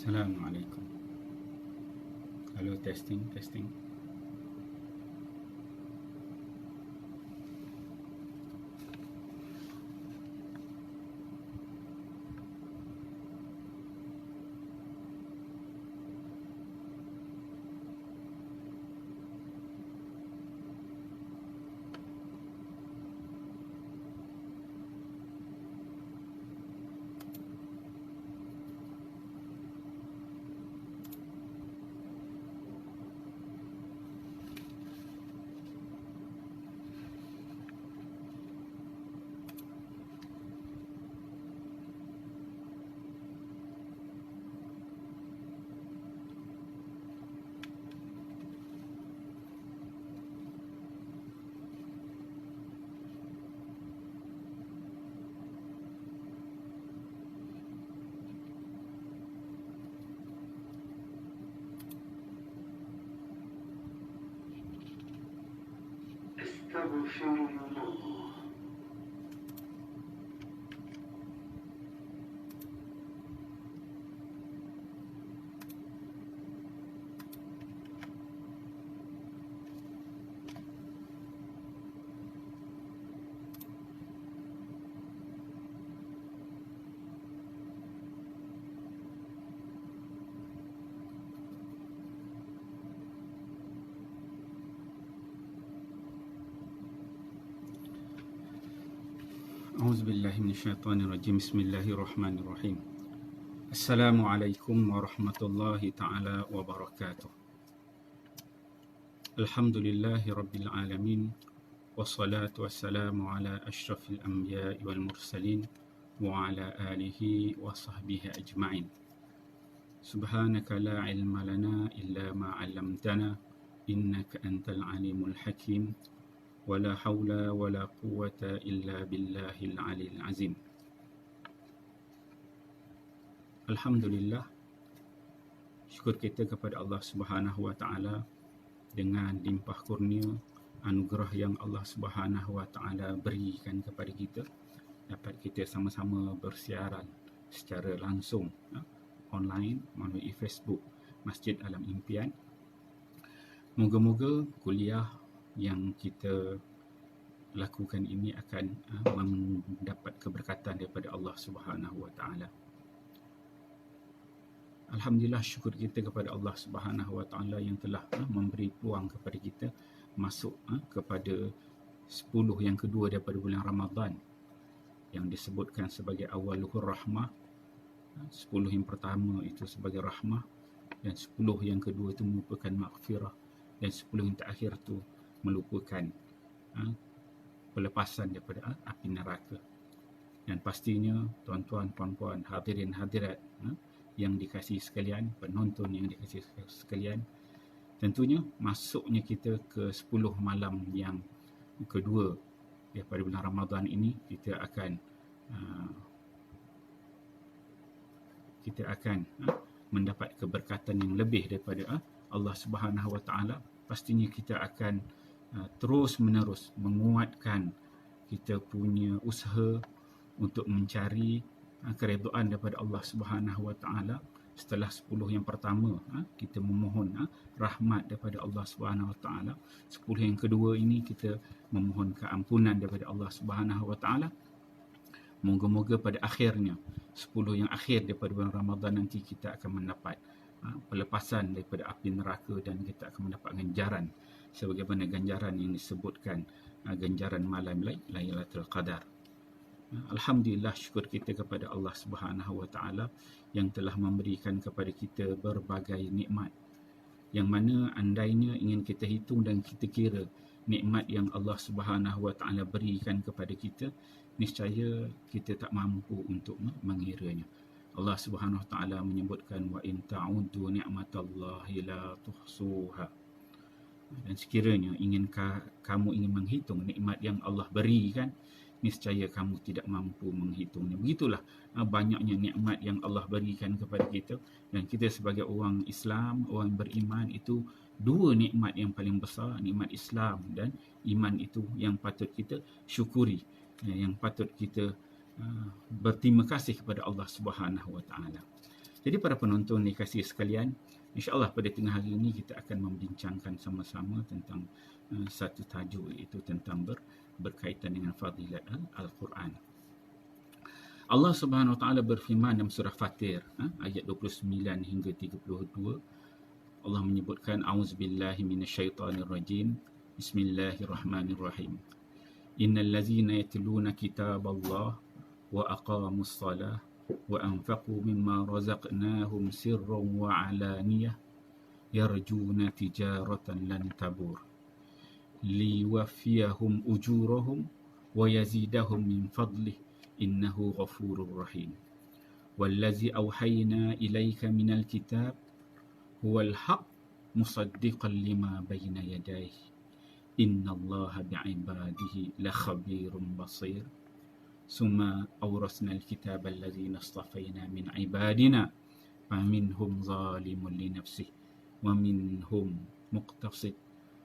Assalamualaikum. Halo, testing, testing. أستغفر الله. A'udzubillahi minasyaitonirrajim. Bismillahirrahmanirrahim. Assalamualaikum warahmatullahi ta'ala wabarakatuh. Alhamdulillahi rabbil alamin. Wassalatu wassalamu ala asyrafil anbiya'i wal mursalin wa ala alihi wa sahbihi ajma'in. Subhanaka la ilma lana illa ma 'allamtana innaka antal alimul hakim. Wala haula wala quwwata illa billahil aliyil azim. Alhamdulillah, syukur kita kepada Allah Subhanahu wa taala dengan limpah kurnia anugerah yang Allah Subhanahu wa taala berikan kepada kita, dapat kita sama-sama bersiaran secara langsung online melalui Facebook Masjid Alam Impian. Moga-moga kuliah yang kita lakukan ini akan mendapat keberkatan daripada Allah Subhanahu wa taala. Alhamdulillah, syukur kita kepada Allah Subhanahu wa taala yang telah memberi peluang kepada kita masuk kepada 10 yang kedua daripada bulan Ramadan yang disebutkan sebagai awwaluhur rahmah. 10 yang pertama itu sebagai rahmah, dan 10 yang kedua itu merupakan maghfirah, dan 10 yang terakhir itu melupakan pelepasan daripada api neraka. Dan pastinya tuan-tuan, puan-puan, hadirin hadirat yang dikasihi sekalian, penonton yang dikasihi sekalian, tentunya masuknya kita ke 10 malam yang kedua daripada bulan Ramadan ini, kita akan mendapat keberkatan yang lebih daripada Allah Subhanahu wa taala. Pastinya kita akan terus menerus menguatkan kita punya usaha untuk mencari keredaan daripada Allah Subhanahu wa taala. Setelah 10 yang pertama kita memohon rahmat daripada Allah Subhanahu wa taala, 10 yang kedua ini kita memohon keampunan daripada Allah Subhanahu wa taala. Moga-moga pada akhirnya 10 yang akhir daripada bulan Ramadan nanti kita akan mendapat pelepasan daripada api neraka, dan kita akan mendapat ganjaran sebagaimana ganjaran yang disebutkan, ganjaran malam Lailatul Qadar. Alhamdulillah, syukur kita kepada Allah Subhanahu wa taala yang telah memberikan kepada kita berbagai nikmat, yang mana andainya ingin kita hitung dan kita kira nikmat yang Allah Subhanahu wa taala berikan kepada kita, niscaya kita tak mampu untuk mengiranya. Allah Subhanahu wa taala menyebutkan, wa in ta'uddu ni'matallahi la tuhsuha. Dan sekiranya kamu ingin menghitung nikmat yang Allah berikan, niscaya kamu tidak mampu menghitungnya. Begitulah banyaknya nikmat yang Allah berikan kepada kita, dan kita sebagai orang Islam, orang beriman, itu dua nikmat yang paling besar, nikmat Islam dan iman, itu yang patut kita syukuri, yang patut kita berterima kasih kepada Allah Subhanahu wa taala. Jadi para penonton dikasihi sekalian, insya-Allah pada tengah hari ini kita akan membincangkan sama-sama tentang satu tajuk, iaitu tentang berkaitan dengan fadilat Al-Quran. Allah Subhanahu Wa Taala berfirman dalam surah Fatir ayat 29 hingga 32. Allah menyebutkan auzubillahi minasyaitonirrajim. Bismillahirrahmanirrahim. Innal ladzina yatluna kitaballah wa aqamus salah wa anfaqu mimma razaqnahum sirran wa alaniyah yarjuna tijaratan lan tabur liwaffiyahum ujurahum wa yazidahum min fadlih innahu ghafurur rahim. Wallazi awhayna ilayka minal kitab huwal haq musaddiqan lima bayna yadayhi innallaha bi'ibadihi lakhabirun basir. Summa awrasna al-kitaba allazina istafayna min ibadina faminhum zalimun li nafsihi wa minhum muqtasid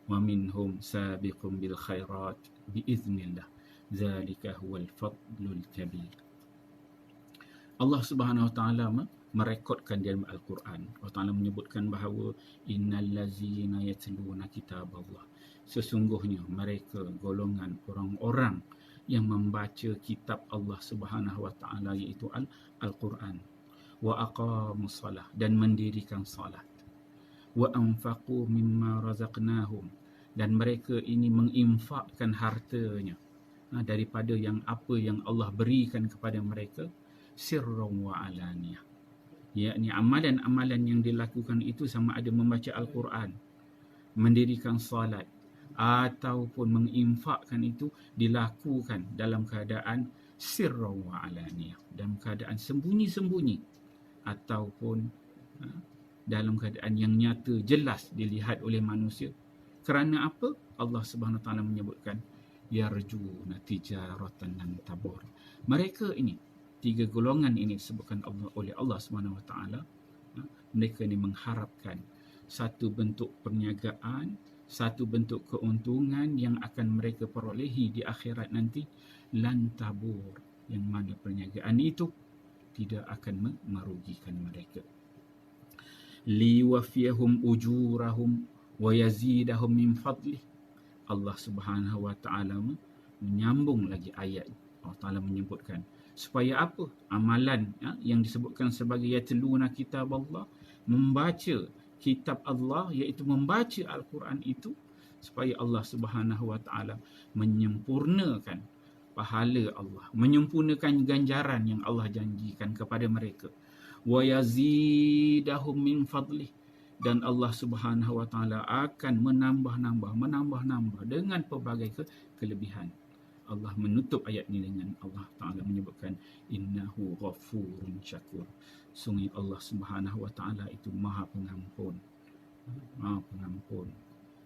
wa minhum sabiqun bil khairat biiznillah. Zalika huwal fadlul kabir. Allah Subhanahu Wa Taala merekodkan dalam Al-Quran. Allah Taala menyebutkan bahawa innal ladzina yatluna kitaballah, sesungguhnya mereka golongan orang-orang yang membaca kitab Allah Subhanahu Wa Taala, iaitu Al-Quran, wa aqamus salah, dan mendirikan salat, wa anfaqu mimma razaqnahum, dan mereka ini menginfakkan hartanya daripada apa yang Allah berikan kepada mereka, sirran wa alaniyah, yakni amalan-amalan yang dilakukan itu sama ada membaca Al-Quran, mendirikan salat, ataupun menginfakkan itu dilakukan dalam keadaan sirran wa alaniyah, dalam keadaan sembunyi-sembunyi ataupun dalam keadaan yang nyata, jelas dilihat oleh manusia. Kerana apa? Allah Subhanahu Wa Taala menyebutkan yarjuna tijaratan lan tabur. Mereka ini, tiga golongan ini disebutkan oleh Allah Subhanahu Wa Taala, mereka ini mengharapkan satu bentuk perniagaan, satu bentuk keuntungan yang akan mereka perolehi di akhirat nanti, lan tabur, yang mana perniagaan itu tidak akan merugikan mereka. Liwafiyahum ujurahum wa yazidahum min fadlih. Allah Subhanahu Wa Taala menyambung lagi ayat. Allah Taala menyebutkan supaya apa? Amalan yang disebutkan sebagai yatluna kitab Allah, membaca kitab Allah, iaitu membaca Al-Quran itu, supaya Allah Subhanahu Wa Taala menyempurnakan pahala Allah, menyempurnakan ganjaran yang Allah janjikan kepada mereka. Wa yazidahum min fadlih, dan Allah Subhanahu Wa Taala akan menambah dengan pelbagai kelebihan. Allah menutup ayat ini dengan Allah Ta'ala menyebutkan innahu ghafurun syakur. Sungguh Allah Subhanahu Wa Taala itu maha pengampun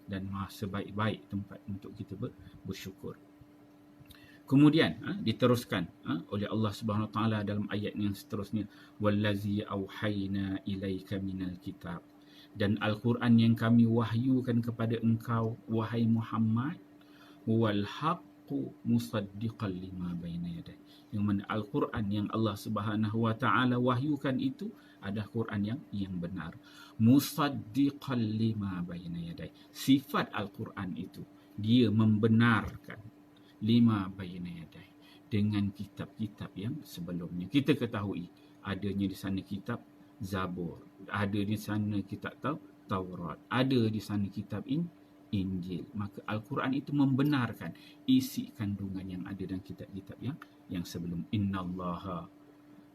dan maha sebaik-baik tempat untuk kita bersyukur. Kemudian diteruskan oleh Allah Subhanahu Wa Taala dalam ayat yang seterusnya, wallazi auhayna ilaika minal kitab, dan Al-Quran yang kami wahyukan kepada engkau wahai Muhammad, wal haq musaddiqan lima baina yaday, yang mana Al-Quran yang Allah Subhanahu Wa Taala wahyukan itu adalah Quran yang benar. Musaddiqan lima baina yaday, sifat Al-Quran itu dia membenarkan lima baina yaday, dengan kitab-kitab yang sebelumnya. Kita ketahui adanya di sana kitab Zabur, ada di sana kitab Taurat, ada di sana kitab Injil. Maka Al-Quran itu membenarkan isi kandungan yang ada dalam kitab-kitab yang sebelum. Innallaha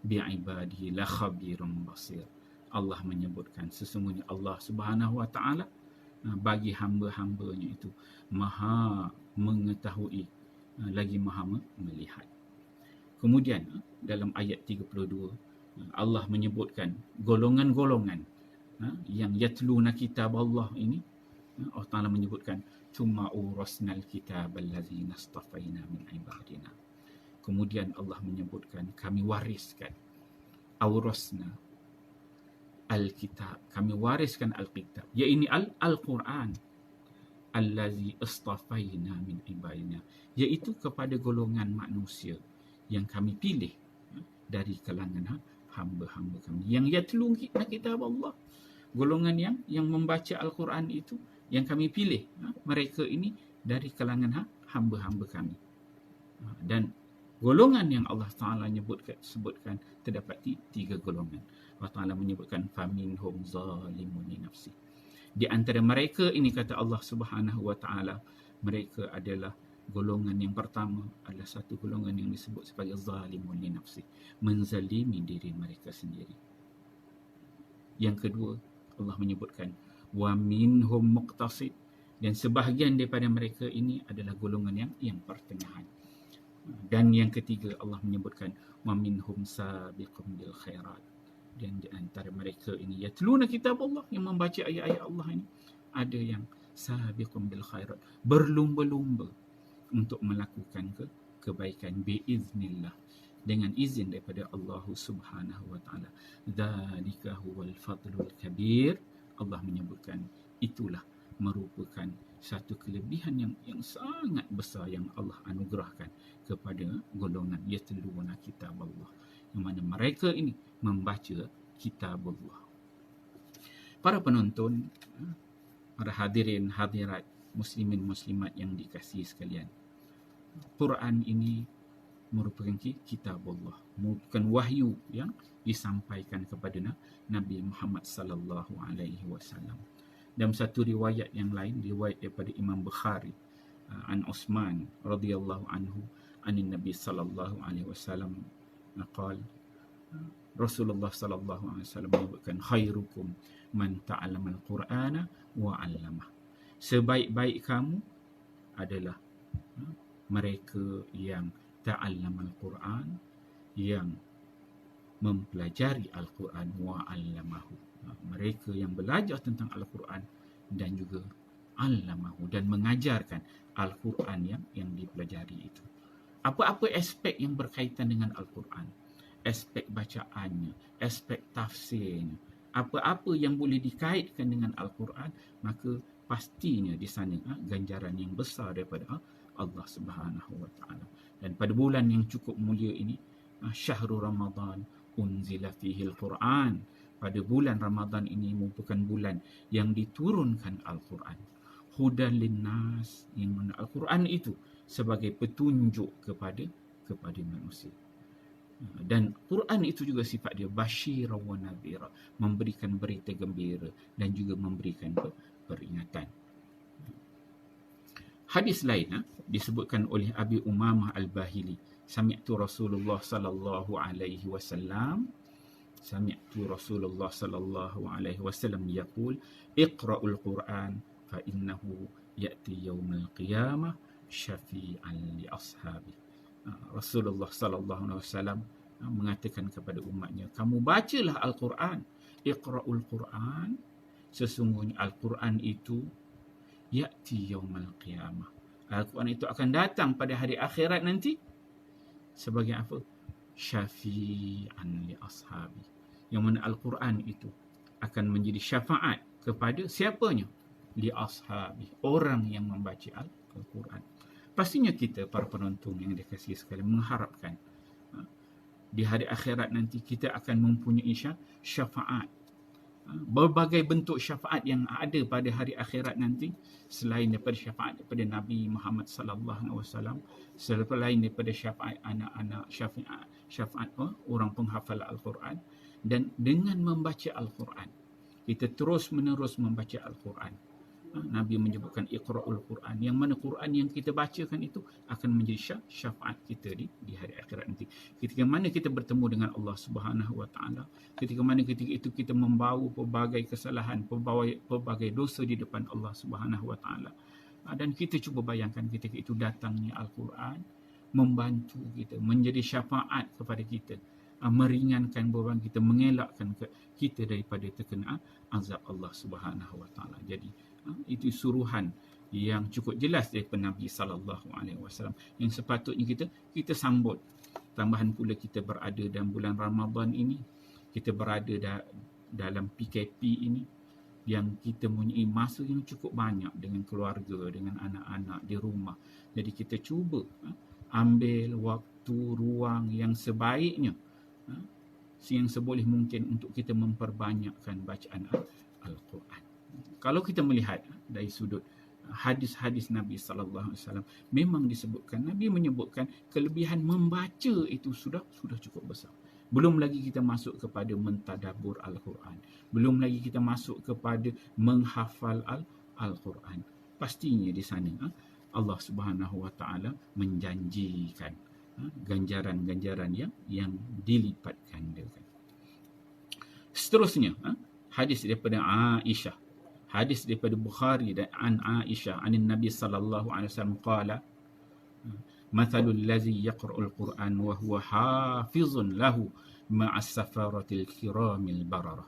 bi'ibadihi lakhabirun basir. Allah menyebutkan sesungguhnya Allah Subhanahu Wa Taala bagi hamba-hambanya itu maha mengetahui, lagi maha melihat. Kemudian dalam ayat 32 Allah menyebutkan golongan-golongan yang yatluna kitab Allah ini. Allah Ta'ala menyebutkan thumma urasnal kitab allazina istafayna min ibadina. Kemudian Allah menyebutkan kami wariskan, awrasna al-kitab, kami wariskan al-kitab, iaitu Al-Quran, allazi istafayna min ibadina, iaitu kepada golongan manusia yang kami pilih, dari kalangan hamba-hamba kami yang yatluna kitab Allah. Golongan yang membaca Al-Quran itu yang kami pilih, mereka ini dari kalangan hamba-hamba kami. Dan golongan yang Allah Ta'ala sebutkan terdapat 3 golongan. Allah Ta'ala menyebutkan faminhum zalimun li nafsi. Di antara mereka ini, kata Allah Subhanahu wa Ta'ala, mereka adalah golongan yang pertama adalah satu golongan yang disebut sebagai zalimun li nafsi, menzalimi diri mereka sendiri. Yang kedua, Allah menyebutkan wa minhum muqtasid, dan sebahagian daripada mereka ini adalah golongan yang pertengahan. Dan yang ketiga, Allah menyebutkan wa minhum sabiqun bil khairat, dan di antara mereka ini yatluna kitab Allah, yang membaca ayat-ayat Allah ini, ada yang sabiqun bil khairat, berlumba-lumba untuk melakukan kebaikan biiznillah, dengan izin daripada Allah Subhanahu wa Ta'ala. Dzalika huwal fadlul kabir. Allah menyebutkan itulah merupakan satu kelebihan yang sangat besar yang Allah anugerahkan kepada golongan yatluna kitab Allah, yang mana mereka ini membaca kitab Allah. Para penonton, para hadirin hadirat, muslimin muslimat yang dikasihi sekalian, Quran ini merupakan kitab Allah, merupakan wahyu yang disampaikan kepada Nabi Muhammad sallallahu alaihi wasallam. Dalam satu riwayat yang lain, riwayat daripada Imam Bukhari, an Uthman radhiyallahu anhu, anin Nabi sallallahu alaihi wasallam qala, Rasulullah sallallahu alaihi wasallam menyebutkan, khairukum man ta'allama al-Qur'ana wa 'allamah. Sebaik-baik kamu adalah mereka yang ta'allama al-Quran, yang mempelajari Al-Quran, wa 'allamahu, mereka yang belajar tentang Al-Quran dan juga 'allamahu, dan mengajarkan Al-Quran yang dipelajari itu. Apa-apa aspek yang berkaitan dengan Al-Quran, aspek bacaannya, aspek tafsirnya, apa-apa yang boleh dikaitkan dengan Al-Quran, maka pastinya di sana ganjaran yang besar daripada Allah Subhanahu wa Ta'ala. Dan pada bulan yang cukup mulia ini, syahrul Ramadan unzila fihi al-Quran, pada bulan Ramadan ini merupakan bulan yang diturunkan Al-Quran. Hudan linnas, yang mana Al-Quran itu sebagai petunjuk kepada manusia. Dan Quran itu juga sifat dia basyira wa nadhira, memberikan berita gembira dan juga memberikan peringatan. Hadis lain disebutkan oleh Abi Umamah Al-Bahili, sami'tu Rasulullah sallallahu alaihi wasallam, sami'tu Rasulullah sallallahu alaihi wasallam yaqul, iqra'ul Quran fa innahu ya'ti yaumil qiyamah syafi'an li ashabi. Rasulullah sallallahu alaihi wasallam mengatakan kepada umatnya, kamu bacalah Al-Quran, iqra'ul Quran, sesungguhnya Al-Quran itu ya'ti yaumal qiyamah, Al-Quran itu akan datang pada hari akhirat nanti sebagai apa? Syafi'an li ashabi, yang mana Al-Quran itu akan menjadi syafaat kepada siapanya? Li ashabi, orang yang membaca Al-Quran. Pastinya kita, para penonton yang dikasihi sekalian, mengharapkan di hari akhirat nanti kita akan mempunyai syafaat. Berbagai bentuk syafaat yang ada pada hari akhirat nanti, selain daripada syafaat daripada Nabi Muhammad sallallahu alaihi wasallam, selain daripada syafaat anak-anak, syafaat orang penghafal Al-Quran. Dan dengan membaca Al-Quran, kita terus menerus membaca Al-Quran. Nabi menyebutkan iqra'ul Quran, yang mana Quran yang kita bacakan itu akan menjadi syafaat kita di hari akhirat nanti. Ketika mana kita bertemu dengan Allah Subhanahu wa Ta'ala, ketika mana ketika itu kita membawa pelbagai kesalahan, pelbagai dosa di depan Allah Subhanahu wa Ta'ala. Dan kita cuba bayangkan ketika itu datangnya Al-Quran membantu kita, menjadi syafaat kepada kita, meringankan beban kita, mengelakkan kita daripada terkena azab Allah Subhanahu wa Ta'ala. Jadi itu suruhan yang cukup jelas daripada Nabi sallallahu alaihi wasallam yang sepatutnya kita sambut. Tambahan pula kita berada dalam bulan Ramadan ini, kita berada dalam PKP ini, yang kita mempunyai masa yang cukup banyak dengan keluarga, dengan anak-anak di rumah. Jadi kita cuba ambil waktu, ruang yang sebaiknya yang seboleh mungkin untuk kita memperbanyakkan bacaan Al-Quran. Kalau kita melihat dari sudut hadis-hadis Nabi sallallahu alaihi wasallam, memang disebutkan, Nabi menyebutkan kelebihan membaca itu sudah cukup besar. Belum lagi kita masuk kepada mentadabbur Al-Quran, belum lagi kita masuk kepada menghafal Al-Quran. Pastinya di sana Allah Subhanahu wa taala menjanjikan ganjaran-ganjaran yang dilipat gandakan. Seterusnya, hadis daripada Aisyah. Hadis daripada Bukhari dan an Aisyah, anin Nabi sallallahu alaihi wasallam qala, mathalul ladzi yaqra'ul Qur'an wa huwa hafizun lahu ma'as safaratil kiramil bararah.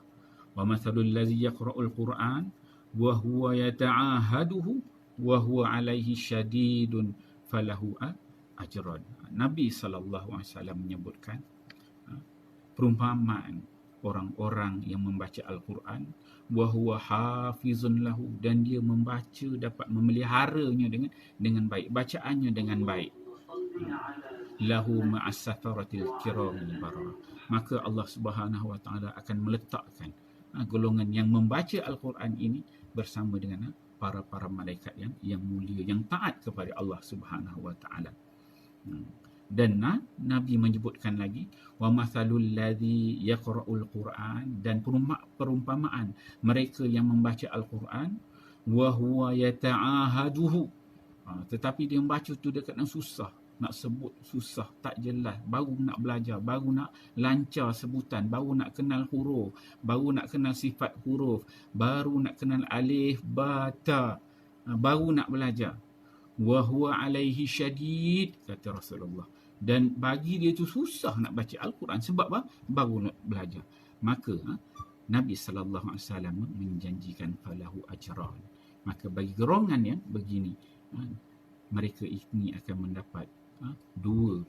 Wa mathalul ladzi yaqra'ul Qur'an wa huwa yata'ahaduhu wa huwa alaihi syadidun falahu ajran. Nabi sallallahu alaihi wasallam menyebutkan perumpamaan orang-orang yang membaca Al-Quran, wa huwa hafizun lahu, dan dia membaca, dapat memeliharanya dengan baik, bacaannya dengan baik. Lahu ma'as safaratil kiramil bararah. Maka Allah Subhanahu wa taala akan meletakkan golongan yang membaca Al-Quran ini bersama dengan para malaikat yang mulia, yang taat kepada Allah Subhanahu wa taala. Dan Nabi menyebutkan lagi, wa mathalul ladzi yaqra'ul Qur'an, dan perumpamaan mereka yang membaca Al-Quran, wa huwa yata'ahaduhu, tetapi dia membaca tu dekat yang susah, nak sebut susah, tak jelas, baru nak belajar, baru nak lancar sebutan, baru nak kenal huruf, baru nak kenal sifat huruf, baru nak kenal alif, ba, ta, baru nak belajar. Wa huwa alaihi syadid, kata Rasulullah, dan bagi dia tu susah nak baca Al-Quran sebab baru nak belajar. Maka Nabi sallallahu alaihi wasallam menjanjikan falahu ajran. Maka bagi golongan yang begini, mereka ini akan mendapat dua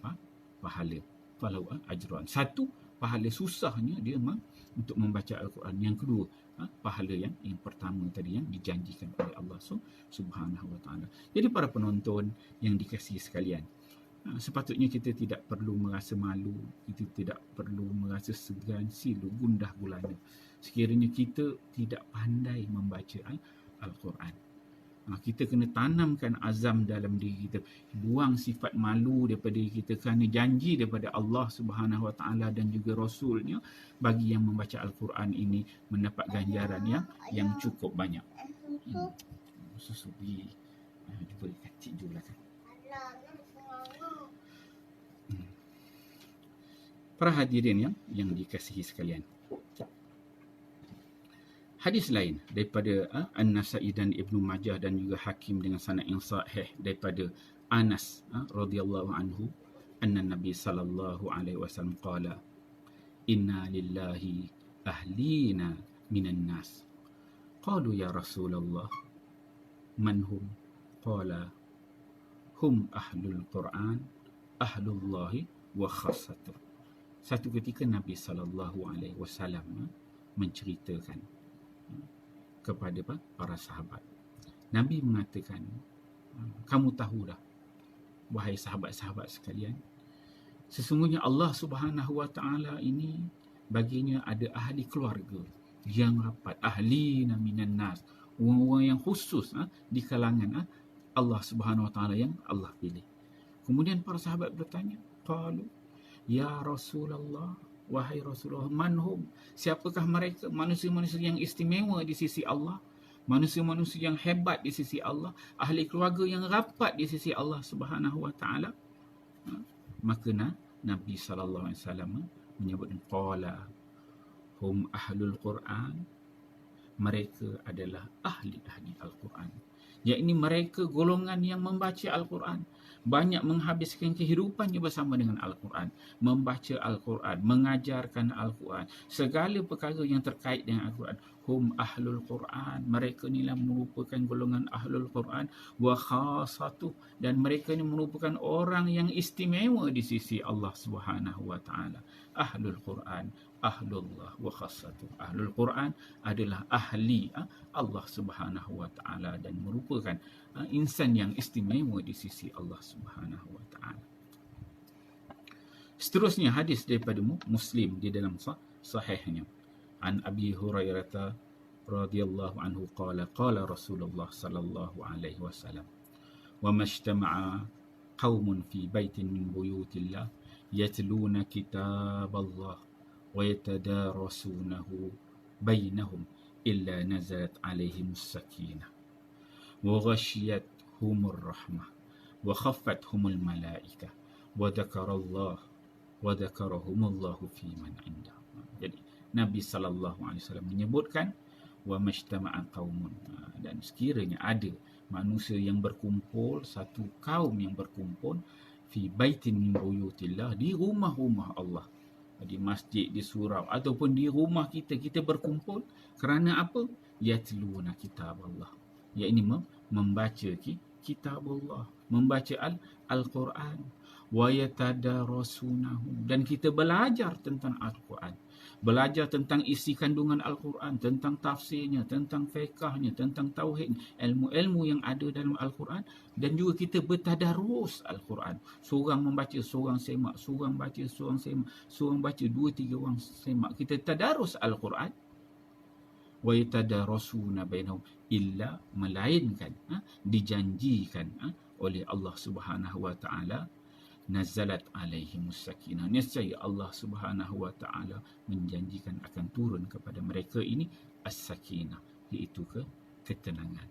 pahala, falahu ajran. Satu, pahala susahnya dia untuk membaca Al-Quran. Yang kedua, pahala yang pertama tadi yang dijanjikan oleh Allah Subhanahu wa taala. Jadi para penonton yang dikasihi sekalian, sepatutnya kita tidak perlu merasa malu, kita tidak perlu merasa segan, silu, gundah gulana sekiranya kita tidak pandai membaca Al-Quran. Kita kena tanamkan azam dalam diri kita, buang sifat malu daripada diri kita, kerana janji daripada Allah Subhanahu wa taala dan juga Rasulnya bagi yang membaca Al-Quran ini mendapat ganjaran yang cukup banyak. Susu pergi jumpa dekat Cik Ju lah kan. Para hadirin yang dikasihi sekalian, hadis lain daripada An-Nasa'i dan Ibnu Majah dan juga Hakim dengan sanad yang sahih daripada Anas radhiyallahu anhu, anna Nabi sallallahu alaihi wasallam qala, inna lillahi ahlina minan nas. Qalu ya Rasulullah, man hum? Qala hum ahlul Quran, ahlullahi wa khassatuh. Satu ketika Nabi sallallahu alaihi wasallam menceritakan kepada para sahabat. Nabi mengatakan, kamu tahulah wahai sahabat-sahabat sekalian, sesungguhnya Allah Subhanahu wa taala ini baginya ada ahli keluarga yang rapat, ahlina minan nas, orang-orang yang khusus di kalangan Allah Subhanahu wa taala yang Allah pilih. Kemudian para sahabat bertanya, qalu ya Rasulullah, wahai Rasulullah, manhum, siapakah mereka? Manusia-manusia yang istimewa di sisi Allah, manusia-manusia yang hebat di sisi Allah, ahli keluarga yang rapat di sisi Allah Subhanahu wa taala. Maka Nabi sallallahu alaihi wasallam menyebutkan, qala hum ahlul Quran, mereka adalah ahli-ahli Al-Quran, yakni mereka golongan yang membaca Al-Quran, banyak menghabiskan kehidupannya bersama dengan Al-Quran, membaca Al-Quran, mengajarkan Al-Quran, segala perkara yang terkait dengan Al-Quran. Hum ahlul Quran, mereka inilah merupakan golongan ahlul Quran, wa khassatuh, dan mereka ini merupakan orang yang istimewa di sisi Allah Subhanahu wa taala. Ahlul Quran, ahlullah wa khassatuh. Ahlul Quran adalah ahli Allah Subhanahu wa taala dan merupakan insan yang istimewa di sisi Allah Subhanahu wa taala. Seterusnya hadis daripada Muslim di dalam sahihnya. An Abi Hurairah radhiyallahu anhu qala qala Rasulullah sallallahu alaihi wasallam wa majtama'a qaumun fi baitin min buyutillah yatluna kitaballah wa yatadarasunahu bainahum illa nazalat alaihimus sakinah wa ghashiyatuhumur rahmah wa khaffathumul malaikah wa dhakarahumullahu fi man indah. Jadi Nabi sallallahu alaihi wasallam menyebutkan wa majtama'a qaumun, dan sekiranya ada manusia yang berkumpul, satu kaum yang berkumpul fi baitin min buyutillah, di rumah-rumah Allah, di masjid, di surau ataupun di rumah kita berkumpul kerana apa? Yatluna kitab Allah, iaitu membaca kitab Allah, membaca Al-Quran, wa yatadarasunahu, dan kita belajar tentang Al-Quran, belajar tentang isi kandungan Al-Quran, tentang tafsirnya, tentang fiqahnya, tentang tauhid, ilmu-ilmu yang ada dalam Al-Quran, dan juga kita bertadarus Al-Quran. Seorang membaca, seorang semak, seorang baca, seorang semak, seorang baca, 2-3 orang semak. Kita tadarus Al-Quran. Wa yatadarasuna bainahum, illa, melainkan dijanjikan oleh Allah Subhanahu wa taala, nazalat alaihimus sakinah, nescaya Allah Subhanahu wa taala menjanjikan akan turun kepada mereka ini as-sakinah, iaitu ketenangan.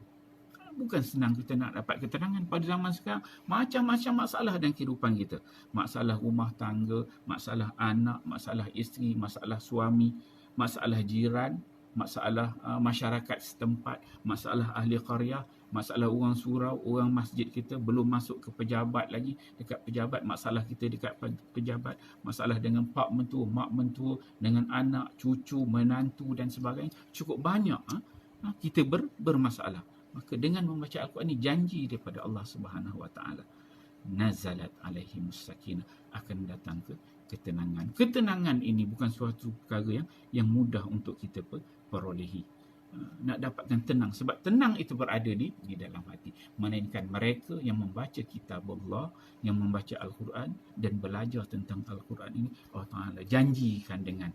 Bukan senang kita nak dapat ketenangan pada zaman sekarang. Macam-macam masalah dalam kehidupan kita. Masalah rumah tangga, masalah anak, masalah isteri, masalah suami, masalah jiran, masalah masyarakat setempat, masalah ahli qaryah, masalah orang surau, orang masjid kita, belum masuk ke pejabat lagi. Dekat pejabat, masalah kita dekat pejabat, masalah dengan pak mentua, mak mentua, dengan anak, cucu, menantu dan sebagainya. Cukup banyak kita bermasalah. Maka dengan membaca Al-Quran ini, janji daripada Allah Subhanahu wa taala, nazalat alaihimus sakinah, akan datang ketenangan. Ketenangan ini bukan suatu perkara yang mudah untuk kita perolehi. Nak dapatkan tenang, sebab tenang itu berada di dalam hati. Melainkan mereka yang membaca kitab Allah, yang membaca Al-Quran dan belajar tentang Al-Quran ini, Allah Ta'ala janjikan dengan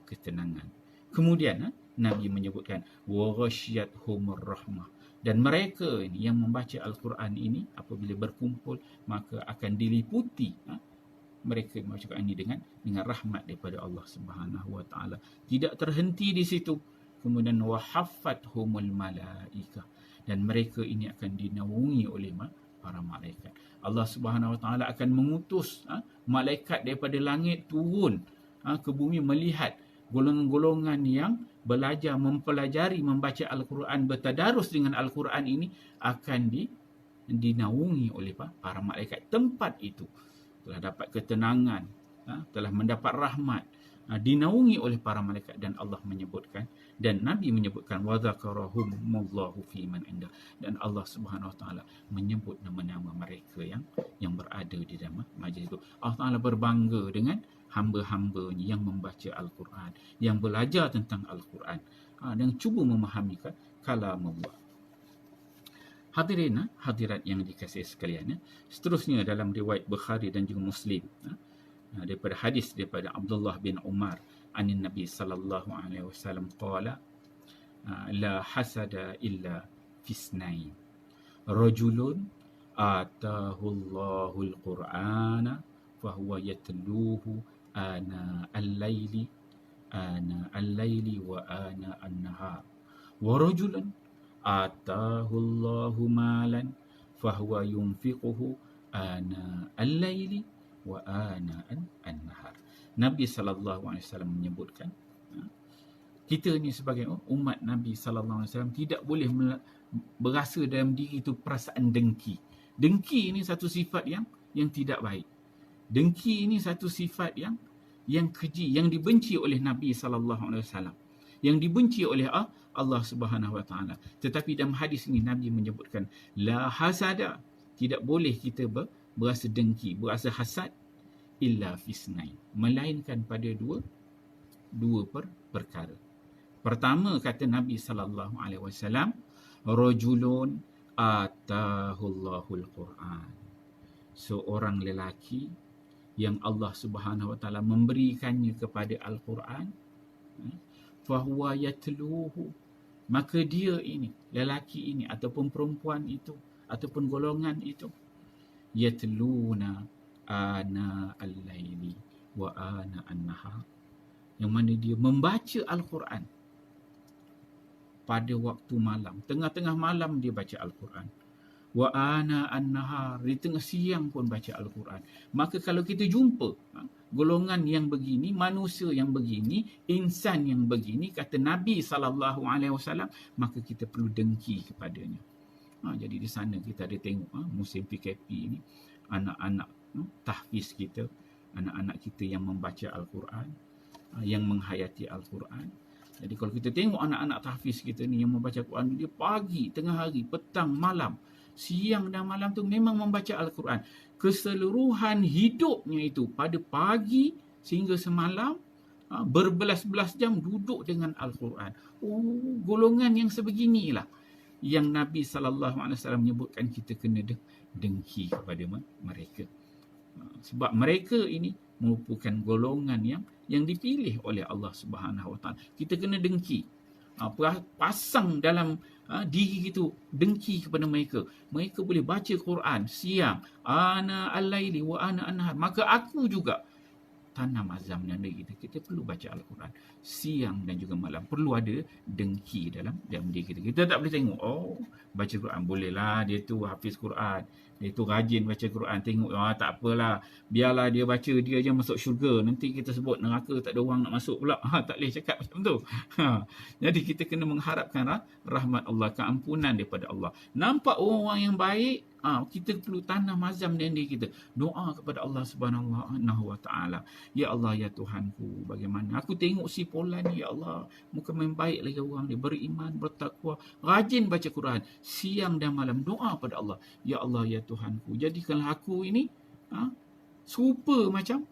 ketenangan. Kemudian Nabi menyebutkan wa ghashiyatuhumur rahmah, dan mereka ini yang membaca Al-Quran ini apabila berkumpul, maka akan diliputi mereka membaca Al-Quran ini dengan rahmat daripada Allah Subhanahu wa taala. Tidak terhenti di situ. Kemudian wa haffathumul malaikah, dan mereka ini akan dinaungi oleh para malaikat. Allah Subhanahu wa taala akan mengutus malaikat daripada langit turun ke bumi, melihat golongan-golongan yang belajar, mempelajari, membaca Al-Quran, bertadarus dengan Al-Quran ini, akan dinaungi oleh para malaikat. Tempat itu telah dapat ketenangan, telah mendapat rahmat, dinaungi oleh para malaikat. Dan Allah menyebutkan, dan Nabi menyebutkan, wa dzakarahumullahu fi man indah, dan Allah Subhanahu wa taala menyebut nama-nama mereka yang berada di dalam majlis itu. Allah Taala berbangga dengan hamba-hambanya yang membaca Al-Quran, yang belajar tentang Al-Quran, dan cuba memahami kalam Allah. Hadirin, hadirat yang dikasihi sekalian, seterusnya dalam riwayat Bukhari dan juga Muslim, daripada hadis daripada Abdullah bin Umar anin Nabi sallallahu alaihi wasallam qala la hasada illa fisnain, rajulun atahu Allahul Qur'ana fahuwa yatluhu ana al-laili wa ana an-nahar, wa rajulun atahu Allahu malan fahuwa yunfiquhu ana al-laili wa ana an-nahar. Nabi sallallahu alaihi wasallam menyebutkan, kita ni sebagai umat Nabi sallallahu alaihi wasallam tidak boleh berasa dalam diri itu perasaan dengki. Dengki ini satu sifat yang tidak baik. Dengki ini satu sifat yang keji, yang dibenci oleh Nabi sallallahu alaihi wasallam, yang dibenci oleh Allah Subhanahu wa taala. Tetapi dalam hadis ini Nabi menyebutkan la hasada, tidak boleh kita berasa dengki, berasa hasad, illa fisnain, melainkan pada dua perkara. Pertama, kata Nabi sallallahu alaihi wasallam, rajulun atahullahul Quran, seorang lelaki yang Allah Subhanahu wa taala memberikannya kepada Al-Quran, fahuwa yatluhu, maka dia ini, lelaki ini ataupun perempuan itu ataupun golongan itu, yatluna ana al-laili wa ana an-nahar, yang mana dia membaca Al-Quran pada waktu malam, tengah-tengah malam dia baca Al-Quran, wa ana an-nahar, di tengah siang pun baca Al-Quran. Maka kalau kita jumpa golongan yang begini, manusia yang begini, insan yang begini, kata Nabi SAW, maka kita perlu dengki kepadanya. Jadi di sana kita ada tengok musim PKP ini, anak-anak tahfiz kita, anak-anak kita yang membaca Al-Quran, yang menghayati Al-Quran. Jadi kalau kita tengok anak-anak tahfiz kita ni yang membaca Al-Quran, dia pagi, tengah hari, petang, malam, siang dan malam tu memang membaca Al-Quran. Keseluruhan hidupnya itu pada pagi sehingga semalam, berbelas-belas jam duduk dengan Al-Quran. Golongan yang sebeginilah yang Nabi SAW menyebutkan kita kena dengki kepada mereka. Sebab mereka ini merupakan golongan yang dipilih oleh Allah Subhanahu Wa Taala. Kita kena dengki. Pasang dalam diri kita dengki kepada mereka. Mereka boleh baca Quran siang, ana al-laili wa ana an-nahar. Maka aku juga tanam azam dalam diri kita. Kita perlu baca Al-Quran siang dan juga malam. Perlu ada dengki dalam diri kita. Kita tak boleh tengok, baca Quran bolehlah, dia tu hafiz Quran, dia tu rajin baca Quran. Tengok, tak apalah, biarlah dia baca, dia je masuk syurga. Nanti kita sebut neraka tak ada orang nak masuk pula. Tak boleh cakap macam tu. Jadi kita kena mengharapkan rahmat Allah, keampunan daripada Allah. Nampak orang yang baik, kita perlu tanam azam dalam diri kita. Doa kepada Allah Subhanahu Wa Taala. Ya Allah, ya Tuhanku, bagaimana aku tengok si Polan ni, ya Allah, muka main baik lagi orang dia, beriman, bertakwa, rajin baca Quran siang dan malam. Doa pada Allah, ya Allah, ya Tuhanku, jadikanlah aku ini serupa macam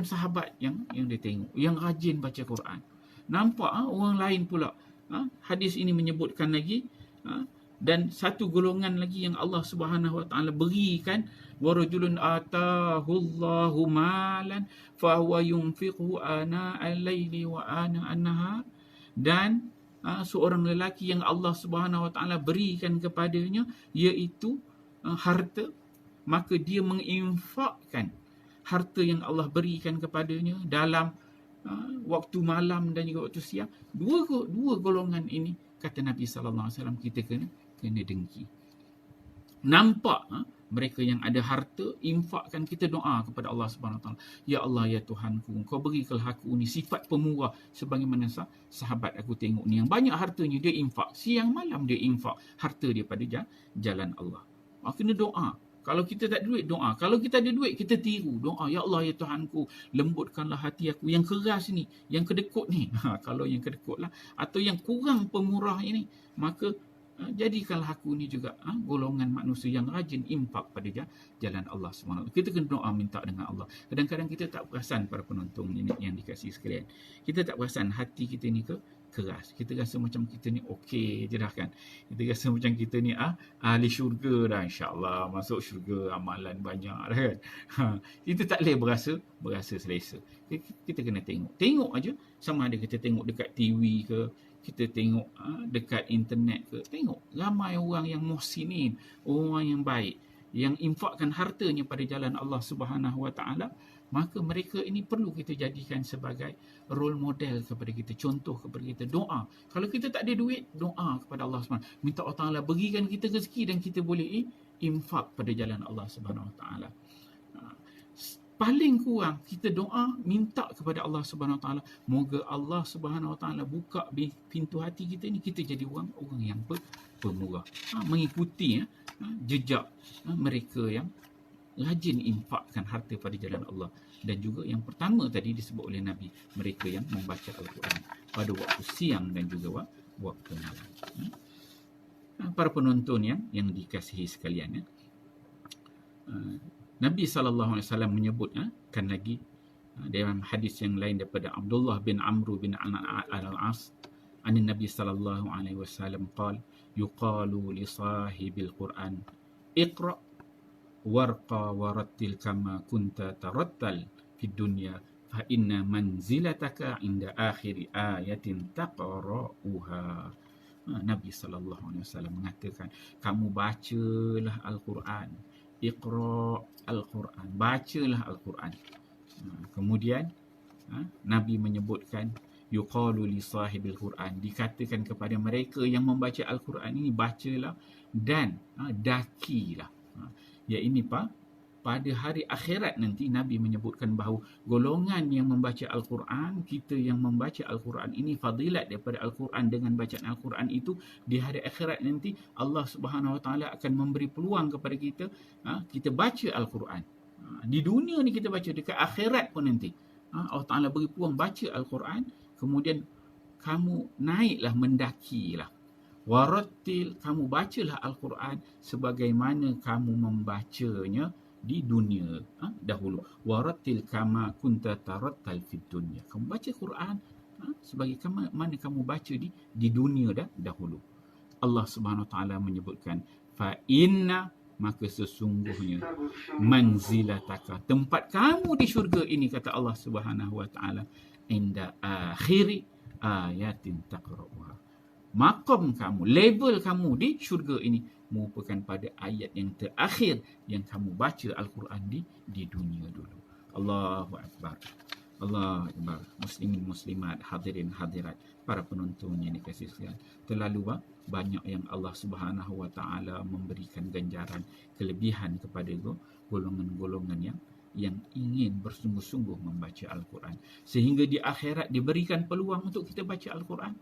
sahabat yang dia tengok, yang rajin baca Quran. Nampak orang lain pula, hadis ini menyebutkan lagi, dan satu golongan lagi yang Allah Subhanahu Wa Taala berikan, wa rajulun atahu Allahu malan fa huwa yunfiqhu ana al-laili wa ana an-nahar, dan seorang lelaki yang Allah Subhanahu Wa Taala berikan kepadanya iaitu harta, maka dia menginfakkan harta yang Allah berikan kepadanya dalam waktu malam dan juga waktu siang. Dua golongan ini, kata Nabi sallallahu alaihi wasallam, kita kena dengki. Nampak mereka yang ada harta, infakkan, kita doa kepada Allah Subhanahu Wa Taala, ya Allah, ya Tuhanku, Kau berikanlah aku ni sifat pemurah sebagaimana sahabat aku tengok ni yang banyak hartanya, dia infak siang malam, dia infak harta dia pada jalan Allah. Kena doa. Kalau kita tak ada duit, doa. Kalau kita ada duit, kita tiru. Doa, ya Allah, ya Tuhanku, lembutkanlah hati aku yang keras ni, yang kedekut ni. Kalau yang kedekut lah, atau yang kurang pemurah ini, maka jadikanlah aku ni juga golongan manusia yang rajin infak pada jalan Allah SWT. Kita kena doa, minta dengan Allah. Kadang-kadang kita tak perasan, para penonton ini yang dikasihi sekalian, kita tak perasan hati kita ni keras. Kita rasa macam kita ni okey je dah kan. Kita rasa macam kita ni ahli syurga dah, insyaAllah masuk syurga, amalan banyak dah kan. Kita tak boleh berasa selesa. Kita kena tengok aja, sama ada kita tengok dekat TV ke, kita tengok dekat internet ke, tengok ramai orang yang muhsinin, orang yang baik, yang infakkan hartanya pada jalan Allah Subhanahu Wa Taala. Maka mereka ini perlu kita jadikan sebagai role model kepada kita, contoh kepada kita. Doa. Kalau kita tak ada duit, doa kepada Allah SWT. Minta Allah Ta'ala berikan kita rezeki dan kita boleh infak pada jalan Allah SWT. Paling kurang kita doa, minta kepada Allah SWT. Moga Allah SWT buka pintu hati kita ni, kita jadi orang yang pemurah. Mengikuti jejak mereka yang rajin infakkan harta pada jalan Allah. Dan juga yang pertama tadi disebut oleh Nabi, mereka yang membaca Al-Quran pada waktu siang dan juga waktu malam. Para penonton yang dikasihi sekalian, Nabi SAW menyebutkan lagi dalam hadis yang lain daripada Abdullah bin Amr bin al-As, an Nabi SAW qala, yuqalu li sahibil Quran, iqra warqa warattil kama kunta tarattal fid dunya fa inna manzilataka inda akhiri ayatin taqra'uha. Nabi SAW mengatakan, kamu bacalah Al-Quran, iqra' Al-Quran, bacalah Al-Quran. Kemudian Nabi menyebutkan, yuqalu li sahibil Quran, dikatakan kepada mereka yang membaca Al-Quran ini, bacalah dan dakilah. Ya, ini pada hari akhirat nanti Nabi menyebutkan bahawa golongan yang membaca Al-Quran, kita yang membaca Al-Quran ini, fadilat daripada Al-Quran dengan bacaan Al-Quran itu, di hari akhirat nanti Allah Subhanahu Wa Taala akan memberi peluang kepada kita, kita baca Al-Quran. Di dunia ni kita baca, dekat akhirat pun nanti Allah Ta'ala beri peluang baca Al-Quran, kemudian kamu naiklah, mendakilah. Warattil, kamu bacalah Al-Quran sebagaimana kamu membacanya di dunia dahulu. Warattil kama kunta tarattal fid dunya, kamu baca Quran sebagaimana kamu baca di dunia dahulu. Allah Subhanahu Wa Taala menyebutkan, fa inna, maka sesungguhnya, manzilataka, tempat kamu di syurga ini, kata Allah Subhanahu Wa Taala, inda akhiri ayatin taqra'uha, maqam kamu, level kamu di syurga ini merupakan pada ayat yang terakhir yang kamu baca Al-Quran di dunia dulu. Allahu Akbar. Allah Akbar. Muslimin, muslimat, hadirin, hadirat, para penonton yang dikasihi sekalian, terlalu banyak yang Allah Subhanahu Wa Taala memberikan ganjaran kelebihan kepada golongan-golongan yang ingin bersungguh-sungguh membaca Al-Quran, sehingga di akhirat diberikan peluang untuk kita baca Al-Quran.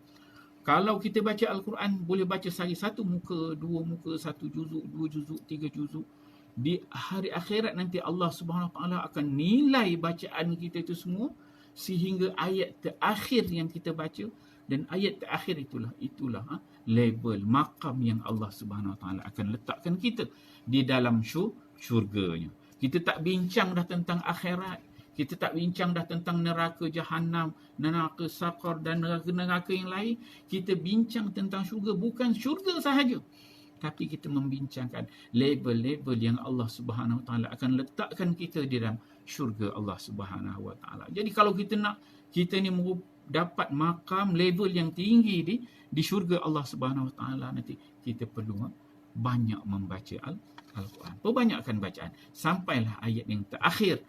Kalau kita baca Al-Quran, boleh baca sehari satu muka, dua muka, satu juzuk, dua juzuk, tiga juzuk. Di hari akhirat nanti Allah Subhanahu Wa Taala akan nilai bacaan kita itu semua, sehingga ayat terakhir yang kita baca, dan ayat terakhir itulah level, maqam yang Allah Subhanahu Wa Taala akan letakkan kita di dalam syurganya. Kita tak bincang dah tentang akhirat, kita tak bincang dah tentang neraka Jahannam, neraka Saqar dan neraka-neraka yang lain. Kita bincang tentang syurga, bukan syurga sahaja, tapi kita membincangkan level-level yang Allah Subhanahu Wa Taala akan letakkan kita di dalam syurga Allah Subhanahu Wa Taala. Jadi kalau kita nak kita ni dapat makam level yang tinggi di syurga Allah Subhanahu Wa Taala, nanti kita perlu banyak membaca Al-Quran. Perbanyakkan bacaan sampailah ayat yang terakhir,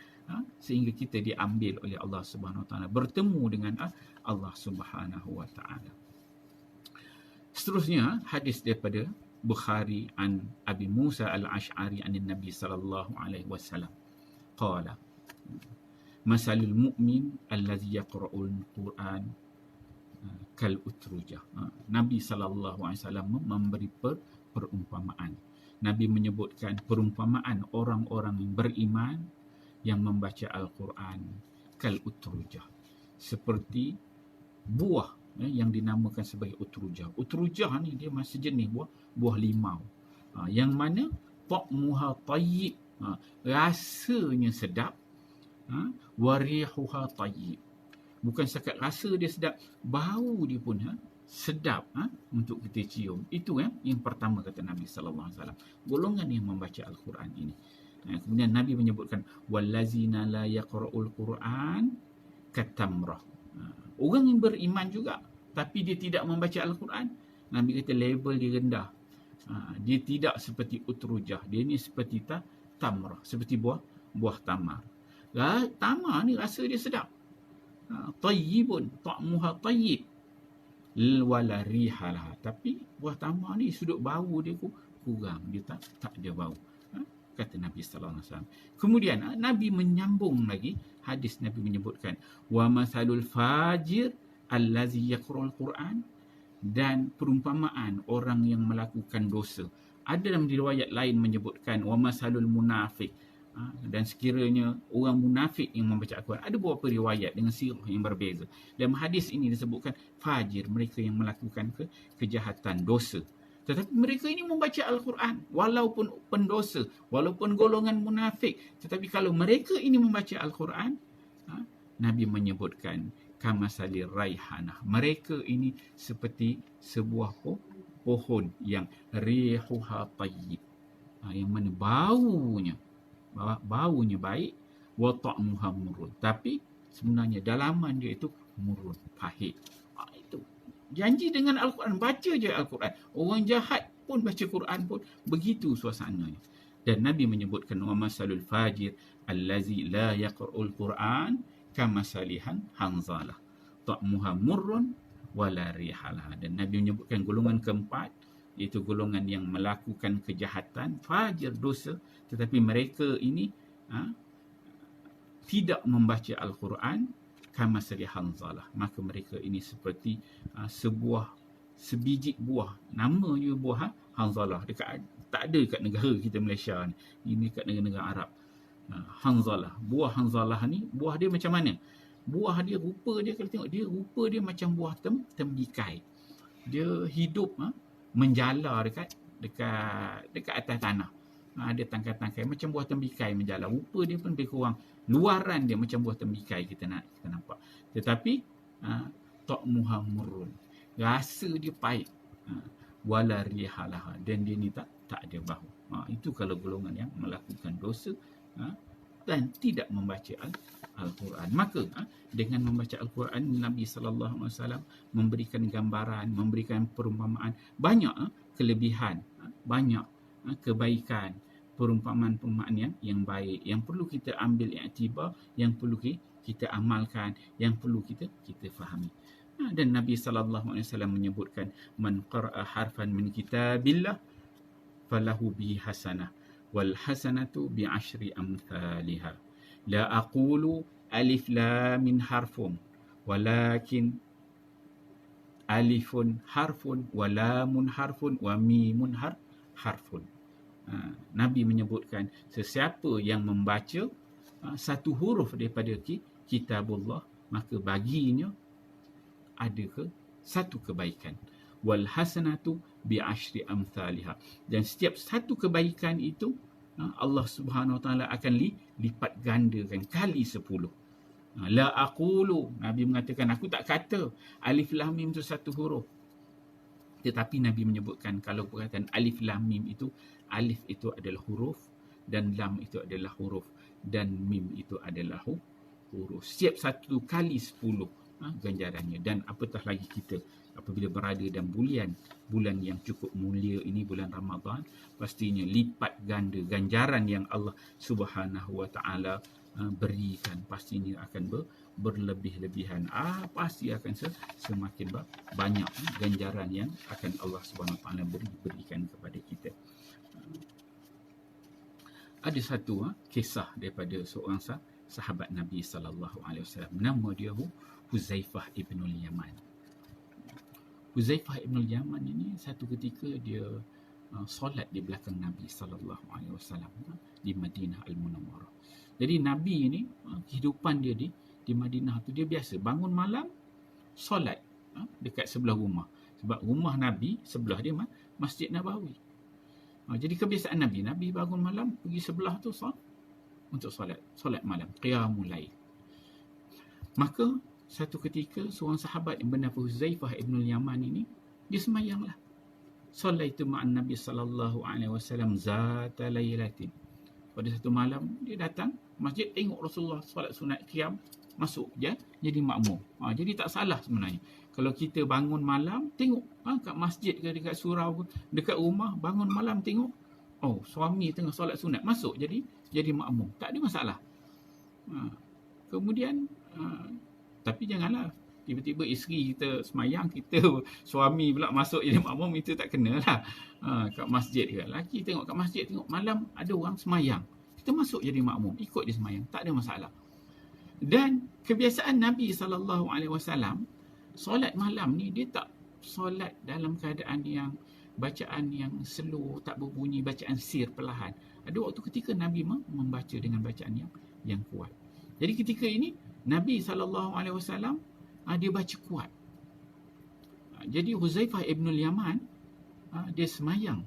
sehingga kita diambil oleh Allah Subhanahu Wa Taala, bertemu dengan Allah Subhanahu Wa Taala. Seterusnya, hadis daripada Bukhari an Abi Musa al-Ash'ari an Nabi sallallahu alaihi wasallam qala, masalul mu'min allazi yaqra'ul Quran kal utrujah. Nabi sallallahu alaihi wasallam memberi perumpamaan. Nabi menyebutkan perumpamaan orang-orang yang beriman yang membaca Al-Quran kal utrujah, seperti buah yang dinamakan sebagai utrujah. Utrujah ni dia masih jenis buah limau, yang mana ta'muha tayyib, rasanya sedap, warihuha tayyib, bukan setakat rasa dia sedap, bau dia pun sedap untuk kita cium. Itu yang pertama, kata Nabi sallallahu alaihi wasallam, golongan yang membaca Al-Quran ini. Kemudian Nabi menyebutkan, wallazina la yaqra'ul Quran katamrah, orang yang beriman juga tapi dia tidak membaca Al-Quran, Nabi kata level dia rendah. Dia tidak seperti utrujah, dia ni seperti tamrah, seperti buah tamar. Tamar ni rasa dia sedap, tayyibun, ta'muha tayyib, wala rihalah, tapi buah tamar ni sudut bau dia kurang, dia tak ada bau, kata Nabi sallallahu alaihi wasallam. Kemudian Nabi menyambung lagi hadis. Nabi menyebutkan, wa masalul fajir allazi yaqra'ul Quran, dan perumpamaan orang yang melakukan dosa. Ada dalam riwayat lain menyebutkan wa masalul munafiq, dan sekiranya orang munafik yang membaca Al-Quran. Ada beberapa riwayat dengan sirah yang berbeza. Dalam hadis ini disebutkan fajir, mereka yang melakukan kejahatan, dosa, tetapi mereka ini membaca Al-Quran, walaupun pendosa, walaupun golongan munafik, tetapi kalau mereka ini membaca Al-Quran, Nabi menyebutkan kamasalir raihanah, mereka ini seperti sebuah pohon yang rihuha tayyib, Yang mana baunya baik, wa ta'muha murrun, tapi sebenarnya dalaman dia itu murrun, pahit. Itu janji dengan Al-Quran, baca je Al-Quran. Orang jahat pun baca Quran pun begitu suasananya. Dan Nabi menyebutkan wa masalul fajir allazi la yaqra'ul Quran kama salihan hanzalah ta'muha murrun wala rihalah. Dan Nabi menyebutkan golongan keempat, iaitu golongan yang melakukan kejahatan, fajir, dosa, tetapi mereka ini tidak membaca Al-Quran kama sali hanzalah, maka mereka ini seperti sebiji buah, nama je buah hanzalah, tak ada dekat negara kita Malaysia ni, ini dekat negara-negara Arab. Hanzalah, buah hanzalah ni, buah dia macam mana? Buah dia, rupa dia, kalau tengok dia, rupa dia macam buah tembikai. Dia hidup menjala dekat atas tanah. Ada tangkai-tangkai macam buah tembikai menjala. Rupa dia pun lebih kurang, luaran dia macam buah tembikai kita nampak. Tetapi ta'muha murrun, rasa dia pahit. Wala rihalah, dan dia ni tak ada bau. Itu kalau golongan yang melakukan dosa dan tidak membaca Al-Quran. Maka dengan membaca Al-Quran, Nabi SAW memberikan gambaran, memberikan perumpamaan, banyak kelebihan, banyak kebaikan, perumpamaan-perumpamaan yang baik, yang perlu kita ambil iktibar, yang perlu kita amalkan, yang perlu kita fahami. Dan Nabi SAW menyebutkan, man qara'a harfan min kitabillah falahu bihi hasanah wal hasanatu bi asyri amthaliha la aqulu alif lam min harfun walakin alifun harfun wa lamun harfun wa mimun harfun. Nabi menyebutkan sesiapa yang membaca satu huruf daripada kitabullah, maka baginya ada satu kebaikan. Wal hasanatu bi asyri amthaliha, dan setiap satu kebaikan itu Allah Subhanahu Wa Taala akan lipat gandakan kali 10. La aqulu, Nabi mengatakan, aku tak kata alif lam mim itu satu huruf, tetapi Nabi menyebutkan kalau perkataan alif lam mim itu, alif itu adalah huruf, dan lam itu adalah huruf, dan mim itu adalah huruf. Setiap satu kali 10 ganjarannya. Dan apatah lagi kita apabila berada dalam bulan yang cukup mulia ini, bulan Ramadan, pastinya lipat ganda ganjaran yang Allah Subhanahu Wa Taala berikan pastinya akan berlebih-lebihan. Pasti akan semakin banyak ganjaran yang akan Allah Subhanahu Wa Taala berikan kepada kita. Ada satu kisah daripada seorang sahabat Nabi sallallahu alaihi wasallam, nama dia Huzaifah ibn al-Yaman. Huzaifah ibn al-Yaman ini satu ketika dia solat di belakang Nabi sallallahu alaihi wasallam di Madinah Al-Munawwarah. Jadi Nabi ini kehidupan dia di Madinah tu, dia biasa bangun malam solat dekat sebelah rumah. Sebab rumah Nabi sebelah dia Masjid Nabawi. Jadi kebiasaan Nabi bangun malam pergi sebelah tu untuk solat malam, qiyamul lail. Maka satu ketika seorang sahabat yang bernama Huzaifah ibn al-Yaman ini, dia semayanglah. Salaitu ma'an Nabi sallallahu alaihi wasallam zata lailatin. Pada satu malam dia datang masjid, tengok Rasulullah solat sunat qiyam, masuk je jadi makmum. Jadi tak salah sebenarnya. Kalau kita bangun malam tengok kat masjid ke dekat surau ke, dekat rumah bangun malam tengok, suami tengah solat sunat, masuk jadi makmum, tak ada masalah. Kemudian tapi janganlah tiba-tiba isteri kita semayang, kita suami pula masuk jadi makmum, itu tak kenalah. Kat masjid ke, laki tengok kat masjid, tengok malam ada orang semayang, kita masuk jadi makmum, ikut dia semayang, tak ada masalah. Dan kebiasaan Nabi SAW solat malam ni, dia tak solat dalam keadaan yang bacaan yang slow, tak berbunyi, bacaan sir perlahan. Ada waktu ketika Nabi membaca dengan bacaan yang kuat. Jadi ketika ini Nabi SAW dia baca kuat. Jadi Huzaifah ibn al-Yaman dia semayang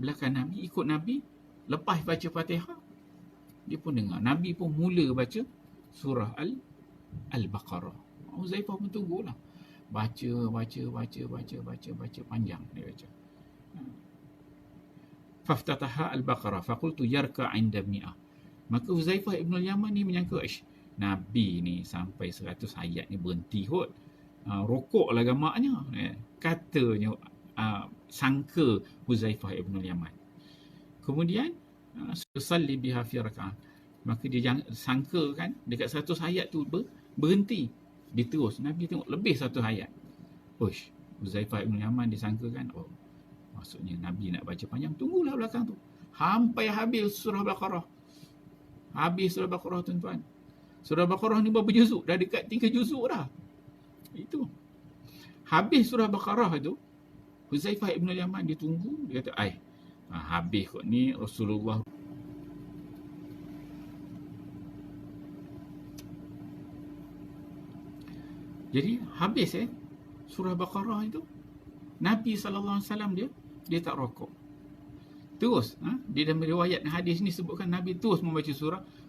belakang Nabi, ikut Nabi. Lepas baca Fatihah, dia pun dengar Nabi pun mula baca surah Al-Baqarah. Huzaifah pun tunggulah, baca panjang dia baca. faftataha al-Baqarah faqultu yarka 'inda mi'ah. Maka Huzaifah ibn al-Yaman ni menyangka, Nabi ni sampai 100 ayat ni berhenti kot. Rokoklah gamaknya. Katanya, sangka Huzaifah ibn al-Yaman. Kemudian, salli biha fi raka'ah. Maka dia sangka kan, dekat 100 ayat tu berhenti. Dia terus, Nabi tengok lebih 100 ayat. Huzaifah ibn al-Yaman disangka kan, maksudnya Nabi nak baca panjang, tunggulah belakang tu. Sampai habis surah Baqarah. Habis surah Baqarah, tuan-tuan. Surah Baqarah ni berapa juzuk? Dah dekat 3 juzuk dah. Itu. Habis surah Baqarah tu, Huzaifah ibn al-Yaman dia tunggu, dia kata, habis kot ni Rasulullah. Jadi habis surah Baqarah itu, Nabi SAW dia tak rokok. Terus, di dalam riwayat hadis ni sebutkan Nabi terus membaca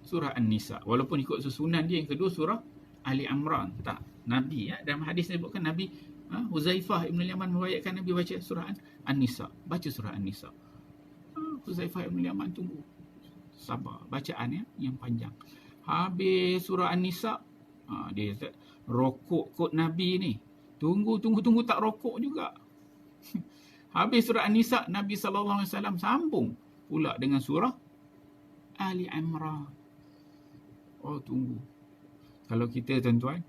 surah An-Nisa. Walaupun ikut susunan dia yang kedua surah Ali Imran. Tak. Nabi, dalam hadis ni sebutkan Nabi, Huzaifah ibn al-Yaman meriwayatkan Nabi baca surah An-Nisa. Baca surah An-Nisa. Huzaifah ibn al-Yaman tunggu. Sabar. Bacaan yang panjang. Habis surah An-Nisa, dia kata, rokok kot Nabi ni. Tunggu tak rokok juga. Habis surah An-Nisa, Nabi SAW sambung pula dengan surah Ali Imran. Tunggu. Kalau kita, tuan-tuan,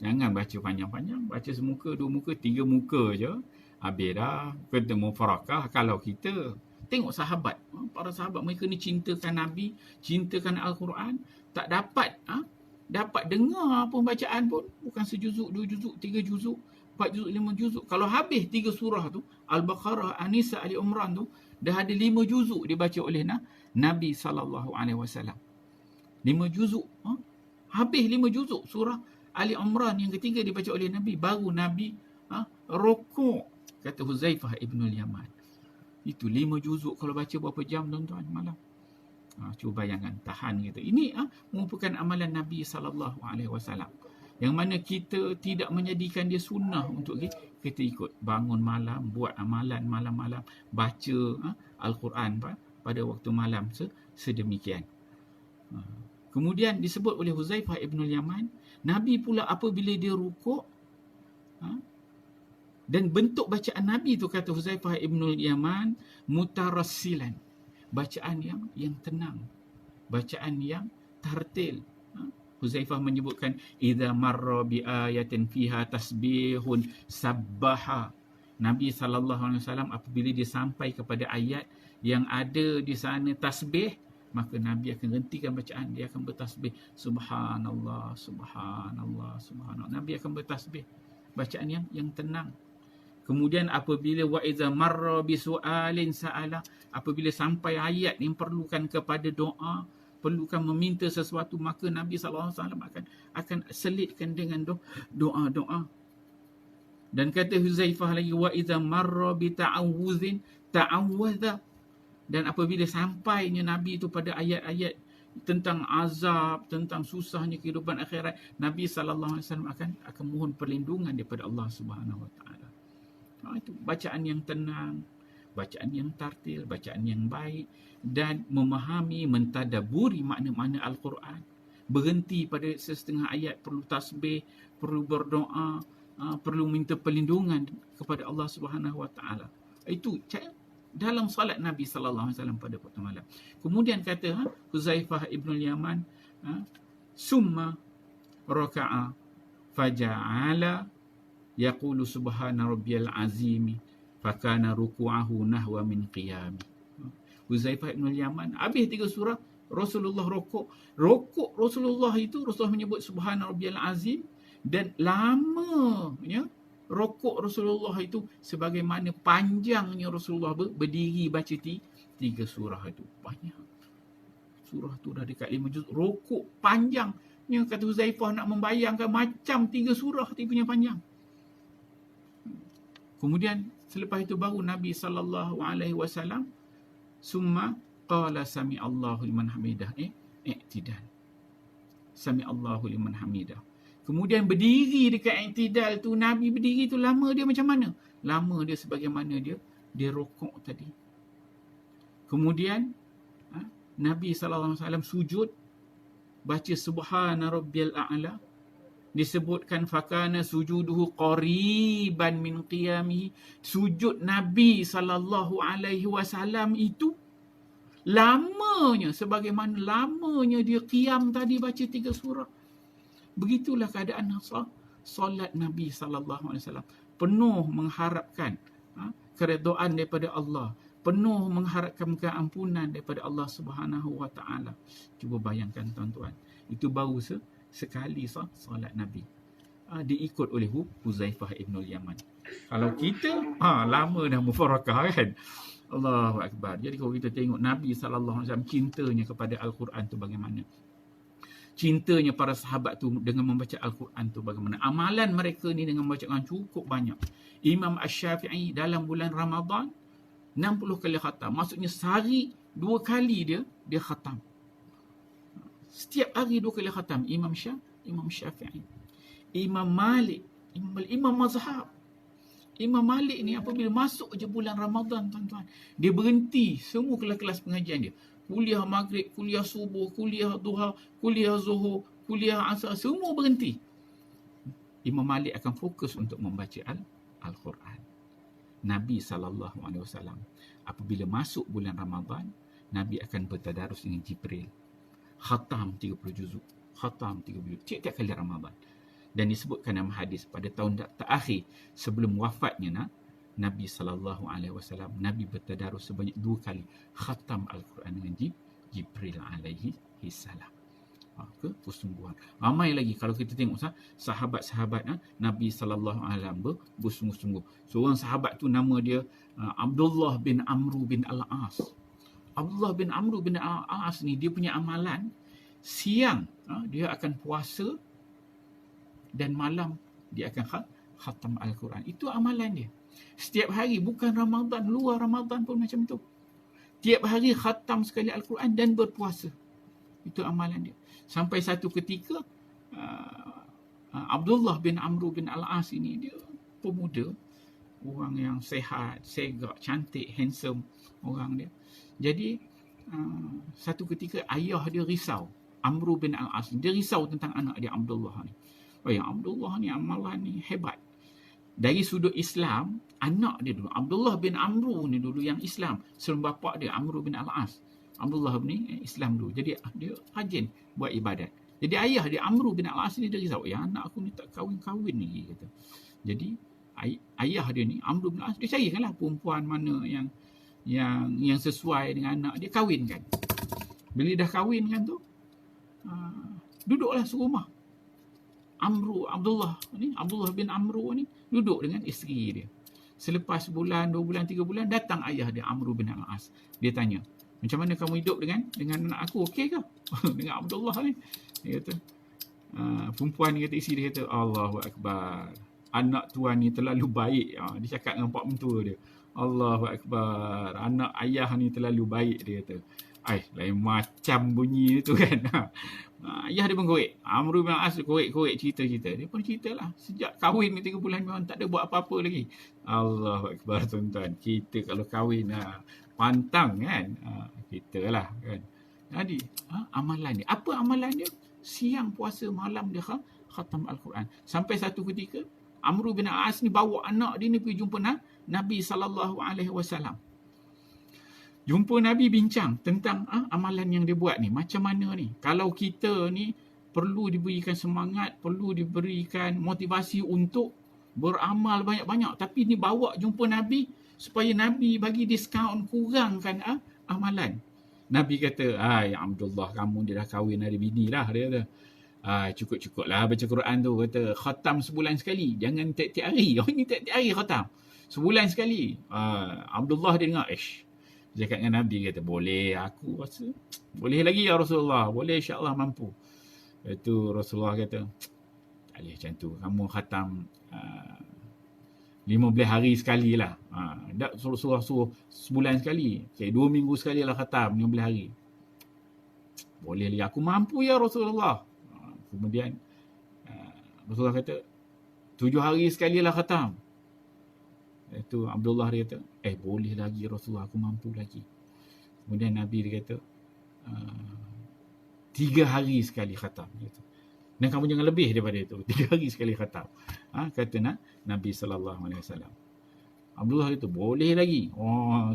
jangan baca panjang-panjang. Baca semuka, 2 muka, 3 muka je. Habis dah. Ketemu farakah. Kalau kita tengok sahabat, para sahabat mereka ni cintakan Nabi, cintakan Al-Quran, tak dapat dengar pun bacaan pun. Bukan sejuzuk, 2 juzuk, 3 juzuk, 4 juzuk, 5 juzuk. Kalau habis 3 surah tu, Al-Baqarah, An-Nisa, Ali Imran tu, dah ada 5 juzuk dibaca oleh Nabi SAW. 5 juzuk. Habis 5 juzuk surah Ali Imran yang ketiga dibaca oleh Nabi. Baru Nabi rokok. Kata Huzaifah ibn al-Yaman. Itu 5 juzuk kalau baca berapa jam, tuan-tuan, malam. Cuba bayangkan, tahan kita. Ini merupakan amalan Nabi SAW. Yang mana kita tidak menjadikan dia sunnah untuk kita ikut. Bangun malam, buat amalan malam-malam, baca Al-Quran pada waktu malam sedemikian. Kemudian disebut oleh Huzaifah ibn al-Yaman, Nabi pula apabila dia rukuk, dan bentuk bacaan Nabi tu, kata Huzaifah ibn al-Yaman, mutarassilan. Bacaan yang tenang. Bacaan yang tartil. Huzaifah menyebutkan, idza marra bi ayatin fiha tasbihun sabbaha. Nabi SAW apabila dia sampai kepada ayat yang ada di sana tasbih, maka Nabi akan hentikan bacaan, dia akan bertasbih, subhanallah, subhanallah, subhanallah. Nabi akan bertasbih. Bacaan yang tenang. Kemudian apabila wa idza marra bi su'alin sa'ala, apabila sampai ayat yang perlukan kepada doa, perlukan meminta sesuatu, maka Nabi SAW akan selitkan dengan doa-doa. Dan kata Huzaifah lagi, wa idza marra bi ta'awuzin ta'awwadha. Dan apabila sampainya Nabi itu pada ayat-ayat tentang azab, tentang susahnya kehidupan akhirat, Nabi SAW akan mohon perlindungan daripada Allah Subhanahu Wa Taala. Itu bacaan yang tenang, bacaan yang tartil, bacaan yang baik, dan memahami, mentadaburi makna-makna Al-Quran. Berhenti pada setengah ayat, perlu tasbih, perlu berdoa, perlu minta perlindungan kepada Allah Subhanahu Wa Taala. Itu dalam salat Nabi SAW pada waktu malam. Kemudian kata Huzaifah ibn al-Yaman, summa raka'a faja'ala yaqulu subhana rabbiyal azimi fakana ruku'ahu nahwa min qiyami. Huzaifah ibn al-Yaman habis 3 surah, Rasulullah rokok Rasulullah itu, Rasulullah menyebut subhana rabbiyal azim, dan lamanya rokok Rasulullah itu sebagaimana panjangnya Rasulullah berdiri baca 3 surah itu. Banyak. Surah tu dah dekat 5 juz. Rokok panjangnya, kata Huzaifah, nak membayangkan macam 3 surah dia punya panjang. Kemudian selepas itu baru Nabi SAW summa qala sami Allahu liman hamidah. I'tidal. Sami Allahu liman hamidah. Kemudian berdiri dekat i'tidal tu, Nabi berdiri tu lama dia macam mana? Lama dia sebagaimana dia rokok tadi. Kemudian Nabi SAW sujud, baca Subhana Rabbiyal A'la. Disebutkan fakana sujuduhu qariban min qiyamihi. Sujud Nabi SAW itu lamanya, sebagaimana lamanya dia qiyam tadi baca 3 surah. Begitulah keadaan solat Nabi SAW. Penuh mengharapkan keredaan daripada Allah, penuh mengharapkan keampunan daripada Allah Subhanahu Wa Taala. Cuba bayangkan tuan-tuan, itu baru sekali solat Nabi diikut oleh Huzaifah ibn al-Yaman. Kalau kita lama dah mufarakah kan. Allahu Akbar. Jadi kalau kita tengok Nabi SAW cintanya kepada Al-Quran tu bagaimana, cintanya para sahabat tu dengan membaca Al-Quran tu bagaimana, amalan mereka ni dengan membaca Al-Quran cukup banyak. Imam Asy-Syafi'i dalam bulan Ramadan 60 kali khatam. Maksudnya sehari 2 kali dia khatam. Setiap hari 2 kali khatam. Imam Syafi'i. Imam Malik, Imam Mazhab. Imam Malik ni apabila masuk je bulan Ramadan, tuan-tuan, dia berhenti semua kelas-kelas pengajian dia. Kuliah maghrib, kuliah subuh, kuliah duha, kuliah zuhur, kuliah asar, semua berhenti. Imam Malik akan fokus untuk membaca Al-Quran. Nabi SAW apabila masuk bulan Ramadan, Nabi akan bertadarus dengan Jibril. Khatam 30 juzuk. Khatam 30 juzuk. Tiap-tiap kali Ramadan. Dan disebutkan dalam hadis pada tahun terakhir sebelum wafatnya Nabi SAW, Nabi bertadarus sebanyak 2 kali khatam Al-Quran dengan Jibril alaihi salam. Ke persungguhan. Ramai lagi kalau kita tengok sahabat-sahabat Nabi SAW bersungguh-sungguh. Seorang sahabat tu nama dia Abdullah bin Amru bin Al-As. Abdullah bin Amru bin Al-As ni dia punya amalan, siang dia akan puasa dan malam dia akan khatam Al-Quran. Itu amalan dia. Setiap hari, bukan Ramadan, luar Ramadan pun macam tu. Tiap hari khatam sekali Al-Quran dan berpuasa. Itu amalan dia. Sampai satu ketika Abdullah bin Amru bin Al-As ini, dia pemuda, orang yang sehat, segak, cantik, handsome orang dia. Jadi satu ketika ayah dia risau. Amru bin Al-As, dia risau tentang anak dia Abdullah ni. Abdullah ni amalan ni hebat. Dari sudut Islam, anak dia dulu, Abdullah bin Amru ni dulu yang Islam. Sebelum bapa dia, Amru bin Al-As. Abdullah ni Islam dulu. Jadi dia rajin buat ibadat. Jadi ayah dia, Amru bin Al-As ni, dia risau. Anak aku ni tak kahwin-kahwin lagi. Kata. Jadi ayah dia ni, Amru bin Al-As, dia carikanlah perempuan mana yang sesuai dengan anak dia, kahwinkan. Bila dah kahwinkan tu, duduklah serumah. Abdullah bin Amru ni duduk dengan isteri dia. Selepas sebulan, 2 bulan, 3 bulan, datang ayah dia, Amru bin Al-As. Dia tanya, macam mana kamu hidup dengan anak aku, okey ke? Dengan Abdullah ni. Dia kata, perempuan ni kata, isteri dia kata, Allahu Akbar, anak tuan ni terlalu baik. Dia cakap dengan pak mentua dia, Allahu Akbar, anak ayah ni terlalu baik, dia kata. Lain macam bunyi tu kan. Ayah dia pun korek. Amru bin Al-As korek cerita-cerita. Dia pun ceritalah. Sejak kahwin ni 3 bulan memang tak ada buat apa-apa lagi. Allahu Akbar, tuan-tuan. Kita kalau kahwin pantang kan. Kita lah kan. Jadi amalan dia. Apa amalan dia? Siang puasa, malam dia khatam Al-Quran. Sampai satu ketika Amru bin Al-As ni bawa anak dia ni pergi jumpa Nabi SAW. Jumpa Nabi, bincang tentang amalan yang dia buat ni. Macam mana ni? Kalau kita ni perlu diberikan semangat, perlu diberikan motivasi untuk beramal banyak-banyak. Tapi ni bawa jumpa Nabi supaya Nabi bagi diskaun, kurangkan amalan. Nabi kata, ya Abdullah, kamu dia dah kahwin, ada bini lah. Dia kata, cukup-cukup lah baca Quran tu. Kata, khatam sebulan sekali. Jangan tiap-tiap hari. Ini tiap-tiap hari khatam. Sebulan sekali. Abdullah dia dengar, dia cakap dengan Nabi, kata, boleh, aku rasa boleh lagi ya Rasulullah, boleh, insyaAllah mampu. Itu Rasulullah kata, tak boleh macam tu, kamu khatam 15 hari sekali lah. Rasulullah suruh sebulan sekali, 2 minggu sekali lah khatam 15 hari. Boleh lagi, aku mampu ya Rasulullah. Kemudian Rasulullah kata, 7 hari sekali lah khatam. Itu Abdullah dia kata, boleh lagi Rasulullah, aku mampu lagi. Kemudian Nabi dia kata 3 hari sekali khatam gitu. Dan kamu jangan lebih daripada itu. 3 hari sekali khatam. Kata Nabi SAW. Abdullah itu boleh lagi.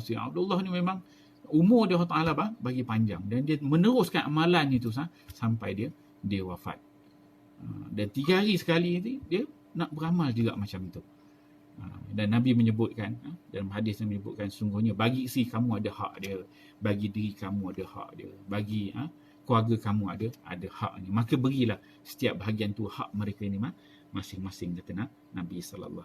Si Abdullah ni memang umur dia Allah Ta'ala bagi panjang. Dan dia meneruskan amalan itu sampai dia wafat. Dan 3 hari sekali dia nak beramal juga macam itu. Dan Nabi menyebutkan, dalam hadis yang menyebutkan, sungguhnya bagi si kamu ada hak dia, bagi diri kamu ada hak dia, bagi keluarga kamu ada hak ni. Maka berilah setiap bahagian tu hak mereka ni masing-masing, kata Nabi SAW.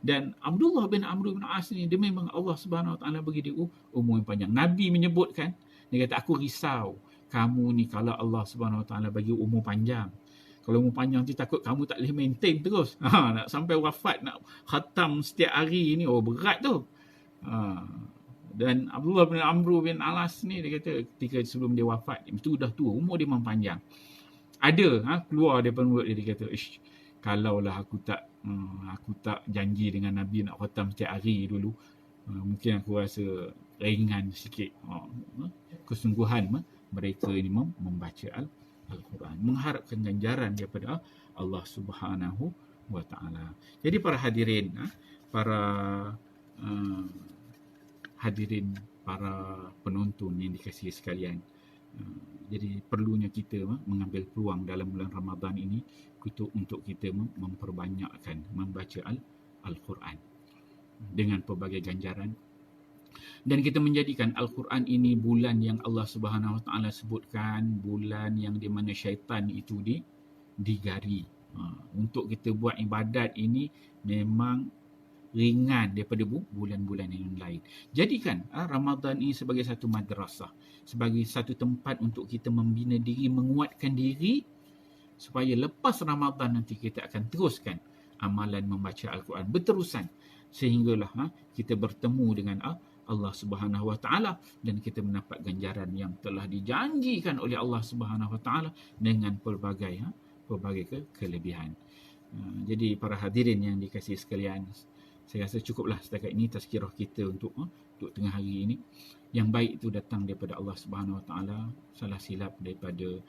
Dan Abdullah bin Amr bin As ni, dia memang Allah Subhanahu Wa Taala bagi dia umur yang panjang. Nabi menyebutkan, dia kata, aku risau kamu ni kalau Allah Subhanahu Wa Taala bagi umur panjang. Kalau umur panjang tu takut kamu tak boleh maintain terus. Nak sampai wafat, nak khatam setiap hari ni, berat tu. Dan Abdullah bin Amr bin As ni, dia kata ketika sebelum dia wafat, itu dah tua, umur dia memang panjang. Ada keluar daripada mulut dia kata, kalaulah aku tak janji dengan Nabi nak khatam setiap hari dulu, mungkin aku rasa ringan sikit kesungguhan mereka ini membaca Al-Quran, mengharapkan ganjaran daripada Allah Subhanahu Wa Taala. Jadi para hadirin, para penonton yang dikasihi sekalian, jadi perlunya kita mengambil peluang dalam bulan Ramadan ini untuk kita memperbanyakkan membaca Al-Quran dengan pelbagai ganjaran. Dan kita menjadikan Al-Quran ini bulan yang Allah Subhanahu Wa Taala sebutkan, bulan yang di mana syaitan itu digari. Untuk kita buat ibadat ini memang ringan daripada bulan-bulan yang lain. Jadikan Ramadan ini sebagai satu madrasah, sebagai satu tempat untuk kita membina diri, menguatkan diri, supaya lepas Ramadan nanti kita akan teruskan amalan membaca Al-Quran berterusan, sehinggalah kita bertemu dengan Allah Subhanahu Wa Taala dan kita mendapat ganjaran yang telah dijanjikan oleh Allah Subhanahu Wa Taala dengan pelbagai kelebihan. Jadi para hadirin yang dikasihi sekalian, saya rasa cukuplah setakat ini tazkirah kita untuk tengah hari ini. Yang baik itu datang daripada Allah Subhanahu Wa Taala, salah silap daripada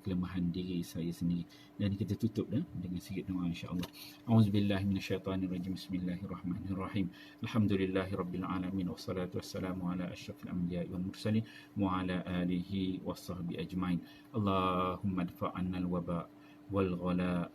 kelemahan diri saya sendiri. Dan kita tutup dengan sedikit doa insya-Allah. Auzubillahi minasyaitanirrajim. Bismillahirrahmanirrahim. Alhamdulillahirabbil alamin wassalatu wassalamu ala asyrafil anbiya'i wal mursalin wa ala alihi washabbi ajmain. Allahumma adfa'anna al-waba wal ghala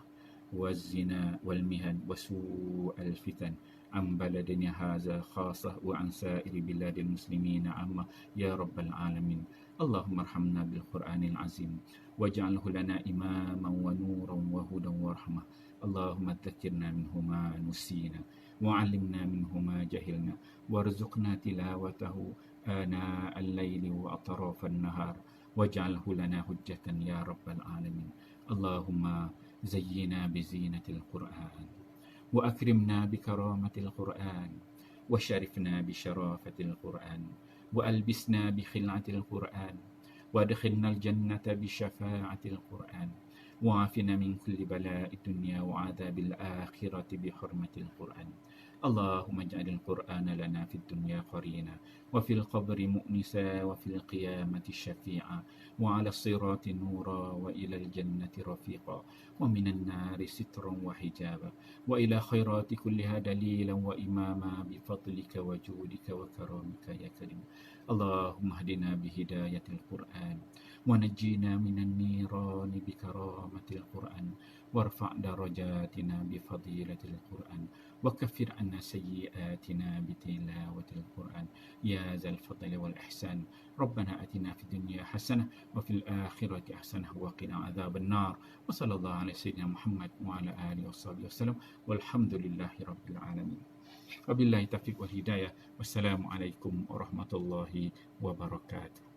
waz zina wal mihan wasu'al fitan an baladina hadza khassah wa an sa'iri biladil muslimin amma ya rabbal alamin. Allahumma arhamna bil Qur'anil azim waj'alhu lana imaman wa nuran wa hudan wa rahmah. Allahumma dzakkirna minhu ma nusina wa 'allimna minhu ma jahilna warzuqna tilawatahu ana al-laili wa atrafan nahar waj'alhu lana hujjatan ya rabbal alamin. Allahumma zayyina bi zinatil Qur'an wa akrimna bi karamatil Qur'an wa syarifna bi syarafatil Qur'an wa albisna bi khil'atil Qur'an wa adkhilna al-jannata bi syafa'atil Qur'an wa afina min kulli bala'i dunya wa 'adzabil akhirati bi hurmatil Qur'an. Allahumma ij'alil Qur'ana lana fid dunya qarina wa fil qabri mu'nisa wa fil qiyamati syafi'a wa 'ala sirati nura wa ila al-jannati rafiqa wa minan nari sitran wa hijaba wa ila khairati kulliha dalilan wa imama bi fadlika wa judika wa karamika ya karim. Allahumma hdina bi hidayatil Qur'an wa najjina minan nirani bi karamatil Qur'an warfa' darajatina bi fadilatil Qur'an wa kaffir 'anna sayyi'atina bi tilawatil Qur'an ya zal fadli wal ihsan. Rabbana atina fid dunya hasanah wa fil akhirati hasanah wa qina adzaban nar. Wa sallallahu ala sayyidina Muhammad wa ala alihi wasallam walhamdulillahi rabbil alamin. Wabillahi taufiq wal hidayah. Wassalamualaikum warahmatullahi wabarakatuh.